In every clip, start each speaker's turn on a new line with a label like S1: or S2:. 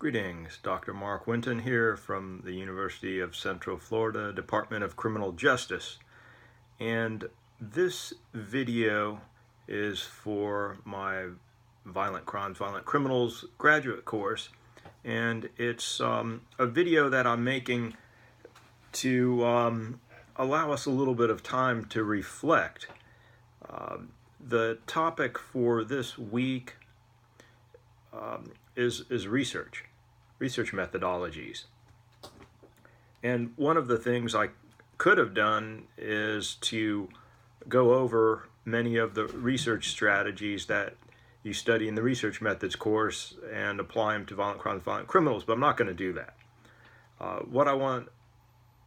S1: Greetings, Dr. Mark Winton here from the University of Central Florida, Department of Criminal Justice. And this video is for my Violent Crimes, Violent Criminals graduate course. And it's a video that I'm making to allow us a little bit of time to reflect. The topic for this week is research methodologies. And one of the things I could have done is to go over many of the research strategies that you study in the research methods course and apply them to violent crimes, violent criminals, but I'm not going to do that. What I want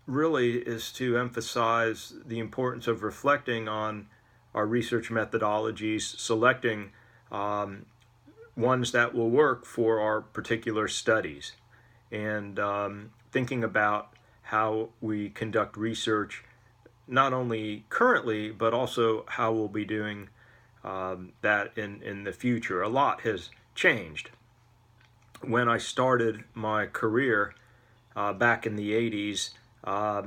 S1: really is to emphasize the importance of reflecting on our research methodologies, selecting ones that will work for our particular studies, and thinking about how we conduct research not only currently but also how we'll be doing that in the future. A lot has changed. When I started my career back in the 80s, I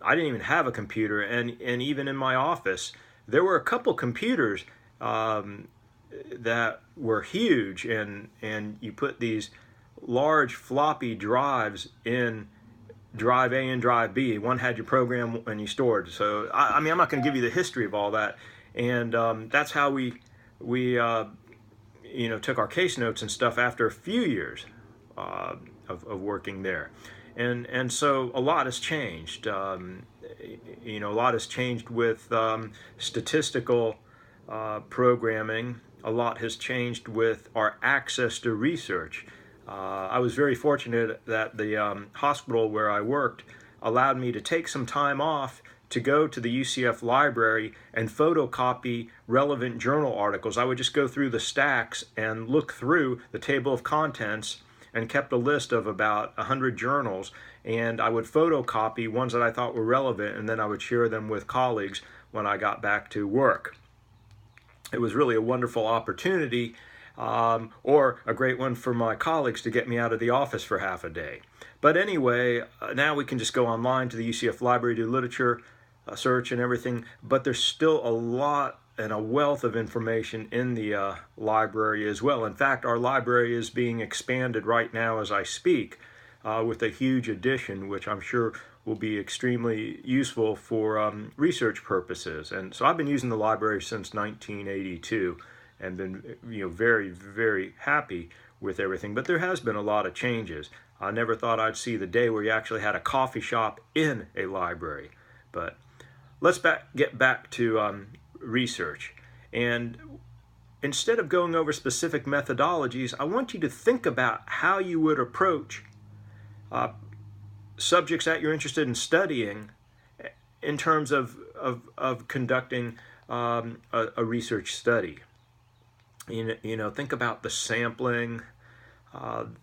S1: didn't even have a computer, and even in my office there were a couple computers that were huge, and you put these large floppy drives in drive A and drive B. One had your program and you stored. So I mean, I'm not going to give you the history of all that, and that's how we took our case notes and stuff after a few years of working there, and so a lot has changed. A lot has changed with statistical programming. A lot has changed with our access to research. I was very fortunate that the hospital where I worked allowed me to take some time off to go to the UCF library and photocopy relevant journal articles. I would just go through the stacks and look through the table of contents and kept a list of about 100 journals, and I would photocopy ones that I thought were relevant, and then I would share them with colleagues when I got back to work. It was really a wonderful opportunity, or a great one for my colleagues to get me out of the office for half a day. But anyway, now we can just go online to the UCF library, do literature search and everything, but there's still a lot and a wealth of information in the library as well. In fact, our library is being expanded right now as I speak with a huge addition, which I'm sure will be extremely useful for research purposes. And so I've been using the library since 1982 and been very, very happy with everything. But there has been a lot of changes. I never thought I'd see the day where you actually had a coffee shop in a library. But let's get back to research. And instead of going over specific methodologies, I want you to think about how you would approach subjects that you're interested in studying in terms of conducting a research study. Think about the sampling,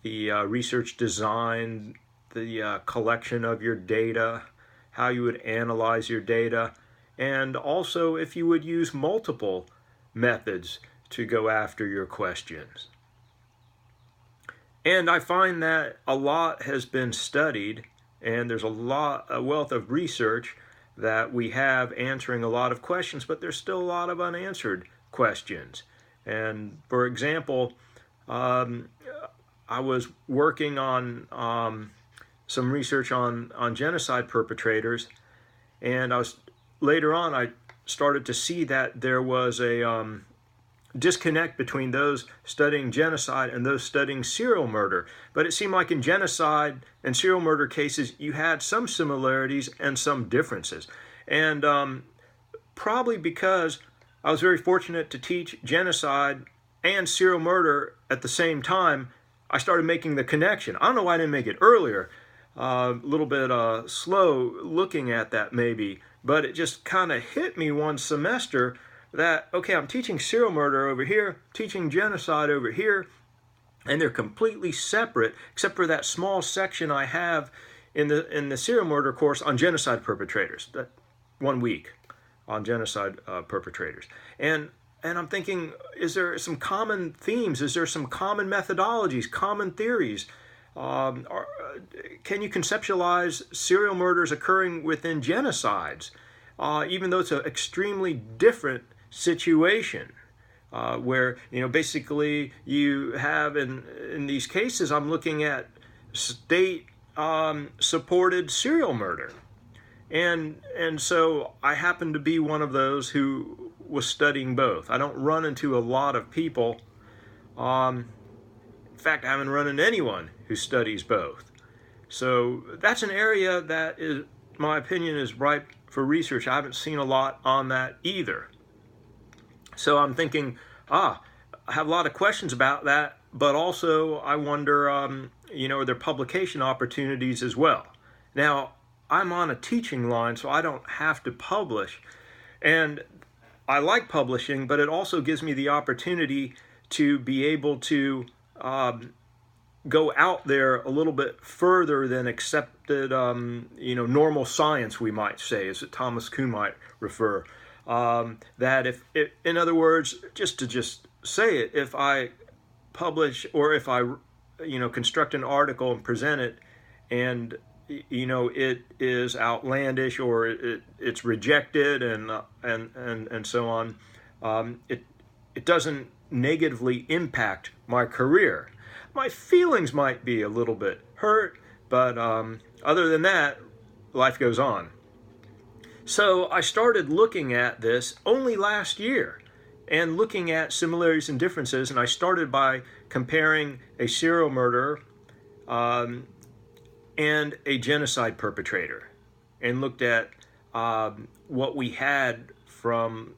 S1: the research design, the collection of your data, how you would analyze your data, and also if you would use multiple methods to go after your questions. And I find that a lot has been studied, and there's a wealth of research that we have answering a lot of questions, but there's still a lot of unanswered questions. And for example, I was working on some research on genocide perpetrators, and later on I started to see that there was a disconnect between those studying genocide and those studying serial murder. But it seemed like in genocide and serial murder cases you had some similarities and some differences. And probably because I was very fortunate to teach genocide and serial murder at the same time, I started making the connection. I don't know why I didn't make it earlier. A little bit slow looking at that maybe, but it just kind of hit me one semester that, okay, I'm teaching serial murder over here, teaching genocide over here, and they're completely separate except for that small section I have in the serial murder course on genocide perpetrators, that 1 week on genocide perpetrators. And I'm thinking, is there some common themes? Is there some common methodologies, common theories Can you conceptualize serial murders occurring within genocides, even though it's an extremely different situation? Where basically you have in these cases, I'm looking at state supported serial murder, and so I happen to be one of those who was studying both. I don't run into a lot of people. In fact, I haven't run into anyone who studies both. So that's an area that is, my opinion, is ripe for research. I haven't seen a lot on that either. So I'm thinking, I have a lot of questions about that, but also I wonder, are there publication opportunities as well? Now, I'm on a teaching line, so I don't have to publish. And I like publishing, but it also gives me the opportunity to be able to go out there a little bit further than accepted, normal science, we might say, as Thomas Kuhn might refer. That if, in other words, just to say it, if I publish or if I, construct an article and present it, and it is outlandish or it's rejected and so on, it doesn't negatively impact my career. My feelings might be a little bit hurt, but other than that, life goes on. So I started looking at this only last year and looking at similarities and differences, and I started by comparing a serial murderer and a genocide perpetrator, and looked at what we had from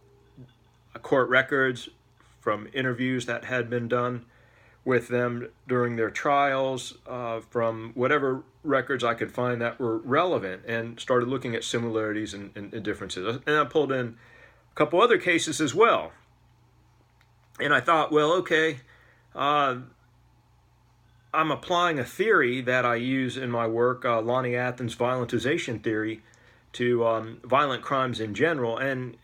S1: court records, from interviews that had been done with them during their trials, from whatever records I could find that were relevant, and started looking at similarities and differences. And I pulled in a couple other cases as well. And I thought, well, okay, I'm applying a theory that I use in my work, Lonnie Athens' violentization theory, to violent crimes in general. And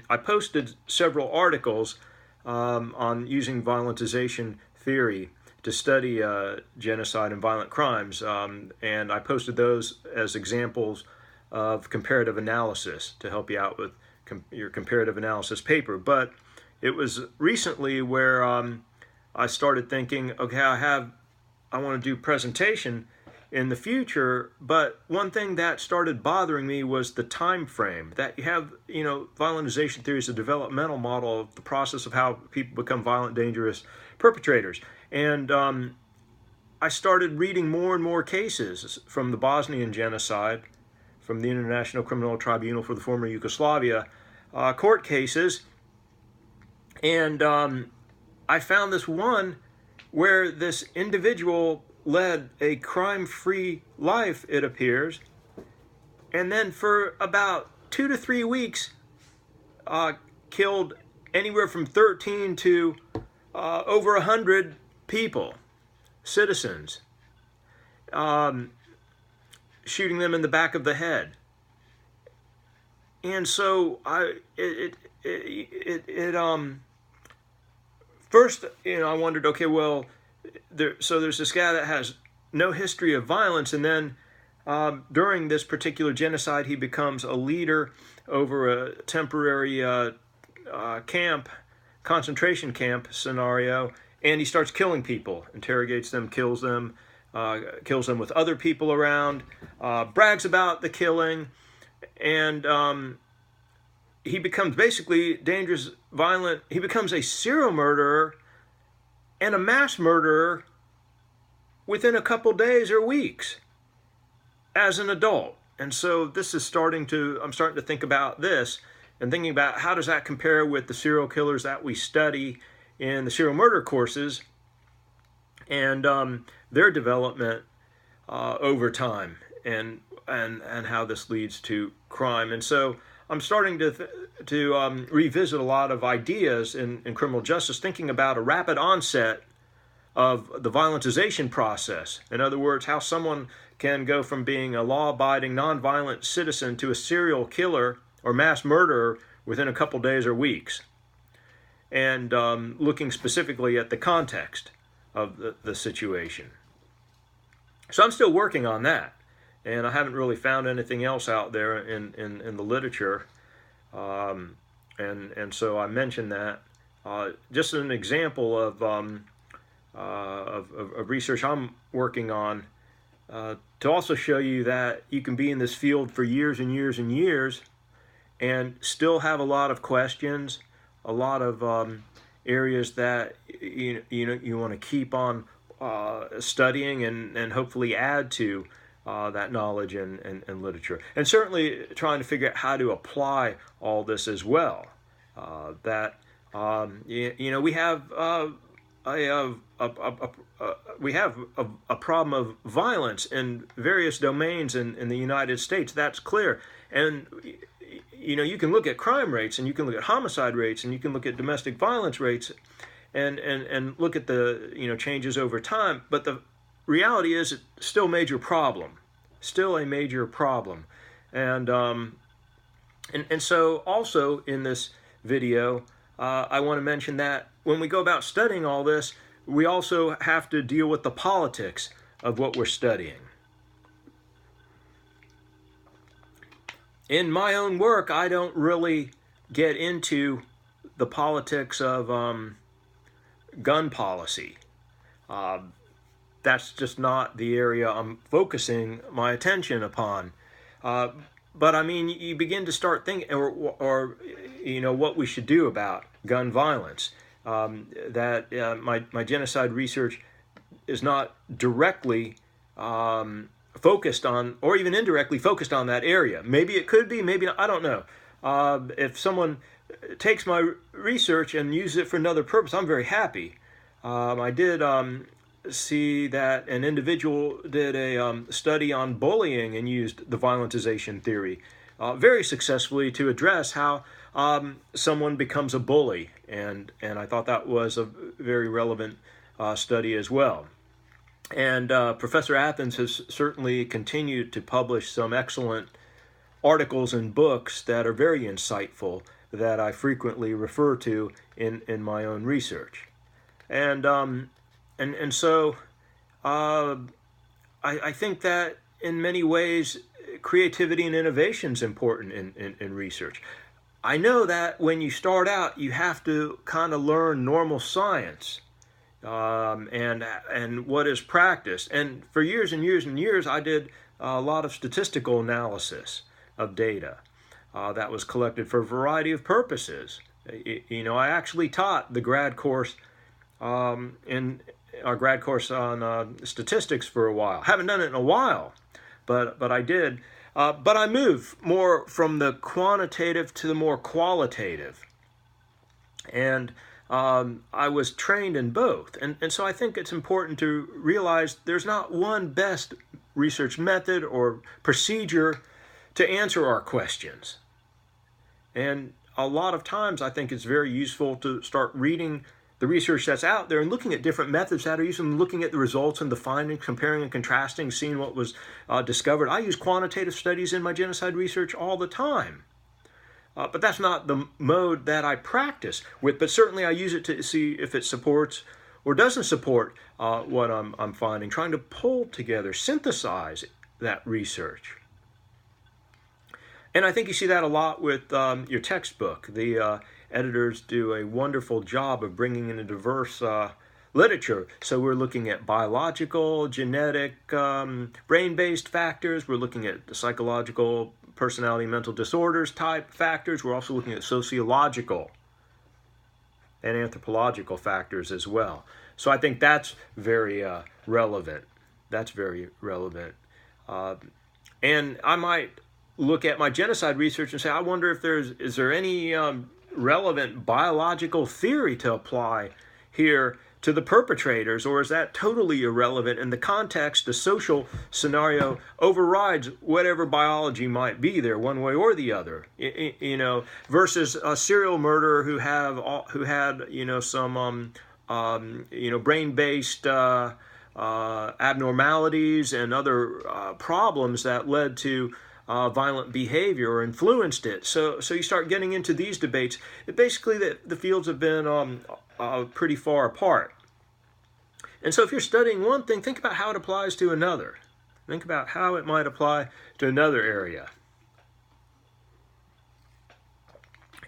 S1: I posted several articles on using violentization theory to study genocide and violent crimes, and I posted those as examples of comparative analysis to help you out with your comparative analysis paper. But it was recently where I started thinking, okay, I want to do presentation in the future, but one thing that started bothering me was the time frame. That you have, violentization theory is a developmental model of the process of how people become violent, dangerous perpetrators. And I started reading more and more cases from the Bosnian genocide, from the International Criminal Tribunal for the former Yugoslavia, court cases, and I found this one where this individual led a crime-free life, it appears, and then for about 2 to 3 weeks killed anywhere from 13 to over 100 people, citizens, shooting them in the back of the head. And so first, I wondered, okay, well, there's this guy that has no history of violence, and then during this particular genocide, he becomes a leader over a temporary concentration camp scenario, and he starts killing people, interrogates them, kills them with other people around, brags about the killing, and he becomes basically dangerous, violent. He becomes a serial murderer and a mass murderer within a couple days or weeks as an adult. And so this is I'm starting to think about this and thinking about how does that compare with the serial killers that we study in the serial murder courses and their development over time and how this leads to crime. And so I'm starting to revisit a lot of ideas in criminal justice, thinking about a rapid onset of the violentization process. In other words, how someone can go from being a law-abiding, nonviolent citizen to a serial killer or mass murderer within a couple days or weeks. And looking specifically at the context of the situation. So I'm still working on that, and I haven't really found anything else out there in the literature, and so I mentioned that. Just an example of research I'm working on, to also show you that you can be in this field for years and years and years and still have a lot of questions, a lot of areas that you want to keep on studying and hopefully add to that knowledge and literature. And certainly trying to figure out how to apply all this as well. We have we have a problem of violence in various domains in the United States. That's clear. And you can look at crime rates, and you can look at homicide rates, and you can look at domestic violence rates, and look at the changes over time. But the reality is, it's still a major problem, and so also in this video, I want to mention that when we go about studying all this, we also have to deal with the politics of what we're studying. In my own work, I don't really get into the politics of gun policy. That's just not the area I'm focusing my attention upon. But I mean, you begin to start thinking, or what we should do about gun violence. My genocide research is not directly focused on, or even indirectly focused on that area. Maybe it could be, maybe not, I don't know. If someone takes my research and uses it for another purpose, I'm very happy. I did see that an individual did a study on bullying and used the violentization theory very successfully to address how someone becomes a bully, and I thought that was a very relevant study as well. And Professor Athens has certainly continued to publish some excellent articles and books that are very insightful that I frequently refer to in my own research. And so I think that in many ways creativity and innovation is important in research. I know that when you start out, you have to kind of learn normal science and what is practiced. And for years and years and years, I did a lot of statistical analysis of data that was collected for a variety of purposes. I actually taught the grad course in our grad course on statistics for a while. Haven't done it in a while, but I did. But I moved more from the quantitative to the more qualitative. And I was trained in both. And so I think it's important to realize there's not one best research method or procedure to answer our questions. And a lot of times I think it's very useful to start reading the research that's out there and looking at different methods that are used, and looking at the results and the findings, comparing and contrasting, seeing what was discovered. I use quantitative studies in my genocide research all the time. But that's not the mode that I practice with, but certainly I use it to see if it supports or doesn't support what I'm finding, trying to pull together, synthesize that research. And I think you see that a lot with your textbook. The editors do a wonderful job of bringing in a diverse literature. So we're looking at biological, genetic, brain-based factors. We're looking at the psychological, personality, mental disorders type factors. We're also looking at sociological and anthropological factors as well. So I think that's very relevant. That's very relevant. And I might look at my genocide research and say, I wonder if is there any relevant biological theory to apply here to the perpetrators, or is that totally irrelevant? In the context, the social scenario overrides whatever biology might be there, one way or the other. Versus a serial murderer who had some brain-based abnormalities and other problems that led to violent behavior or influenced it. So you start getting into these debates. Basically, the fields have been pretty far apart. And so if you're studying one thing, think about how it applies to another. Think about how it might apply to another area.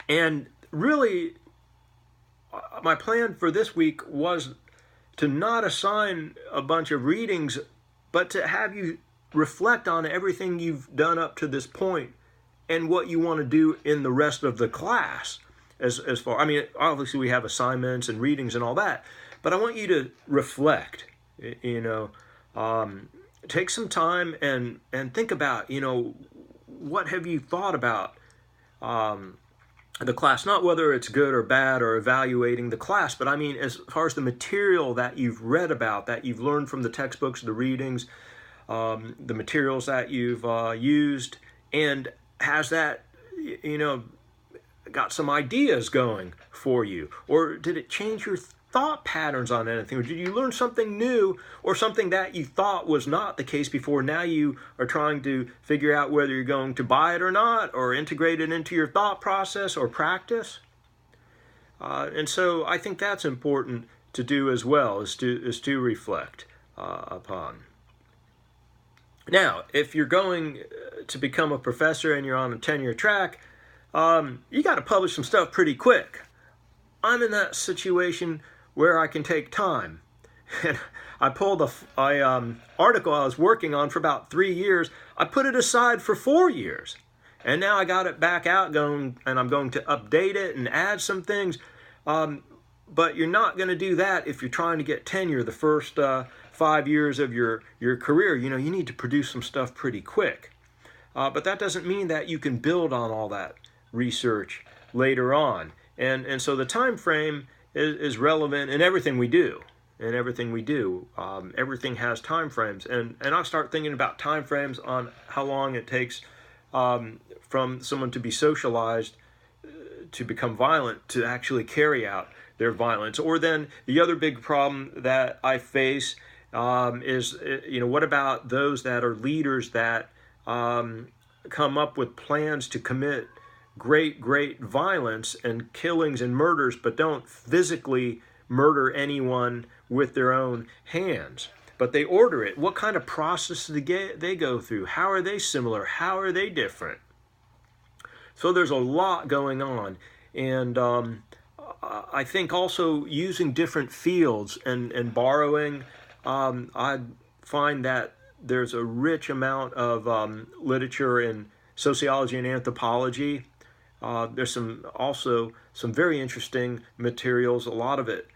S1: And really, my plan for this week was to not assign a bunch of readings, but to have you reflect on everything you've done up to this point and what you want to do in the rest of the class. As far, I mean, obviously we have assignments and readings and all that, but I want you to reflect, take some time and think about, what have you thought about the class, not whether it's good or bad or evaluating the class, but I mean as far as the material that you've read about, that you've learned from the textbooks, the readings, the materials that you've used, and has that, got some ideas going for you? Or did it change your thought patterns on anything? Or did you learn something new or something that you thought was not the case before? Now you are trying to figure out whether you're going to buy it or not, or integrate it into your thought process or practice. And so I think that's important to do as well, is to reflect upon. Now, if you're going to become a professor and you're on a tenure track, you got to publish some stuff pretty quick. I'm in that situation where I can take time. And I pulled a article I was working on for about 3 years. I put it aside for 4 years. And now I got it back out going, and I'm going to update it and add some things. But you're not going to do that if you're trying to get tenure the first 5 years of your career. You need to produce some stuff pretty quick. But that doesn't mean that you can build on all that research later on. And so the time frame is relevant in everything we do. Everything has time frames. And I'll start thinking about time frames on how long it takes from someone to be socialized to become violent to actually carry out their violence. Or then the other big problem that I face is, what about those that are leaders that come up with plans to commit great violence and killings and murders, but don't physically murder anyone with their own hands, but they order it? What kind of process do they go through? How are they similar? How are they different? So there's a lot going on. And I think also using different fields and borrowing, I find that there's a rich amount of literature in sociology and anthropology. There's also some very interesting materials, a lot of it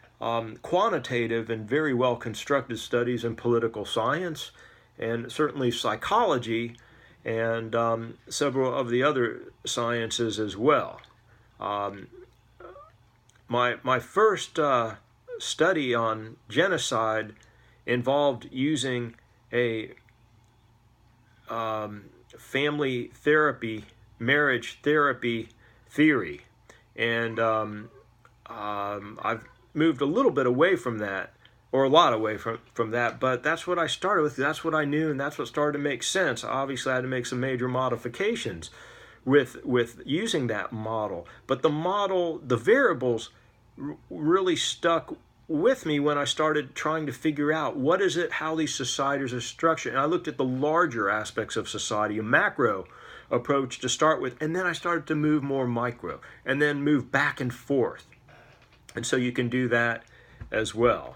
S1: quantitative and very well constructed studies in political science, and certainly psychology, and several of the other sciences as well. My first study on genocide involved using a family therapy, marriage therapy theory, and I've moved a little bit away from that, or a lot away from that, but that's what I started with. That's what I knew, and that's what started to make sense. Obviously, I had to make some major modifications with using that model, but the variables really stuck with me when I started trying to figure out what is it, how these societies are structured. And I looked at the larger aspects of society, a macro approach to start with, and then I started to move more micro, and then move back and forth. And so you can do that as well.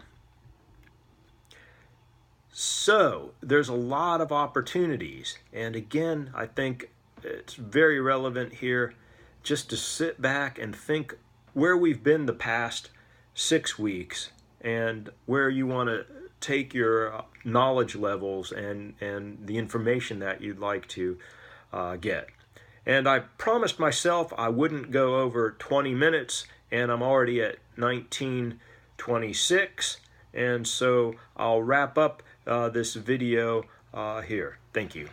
S1: So there's a lot of opportunities. And again, I think it's very relevant here just to sit back and think where we've been the past 6 weeks and where you want to take your knowledge levels and the information that you'd like to get. And I promised myself I wouldn't go over 20 minutes, and I'm already at 19:26, and so I'll wrap up this video here. Thank you.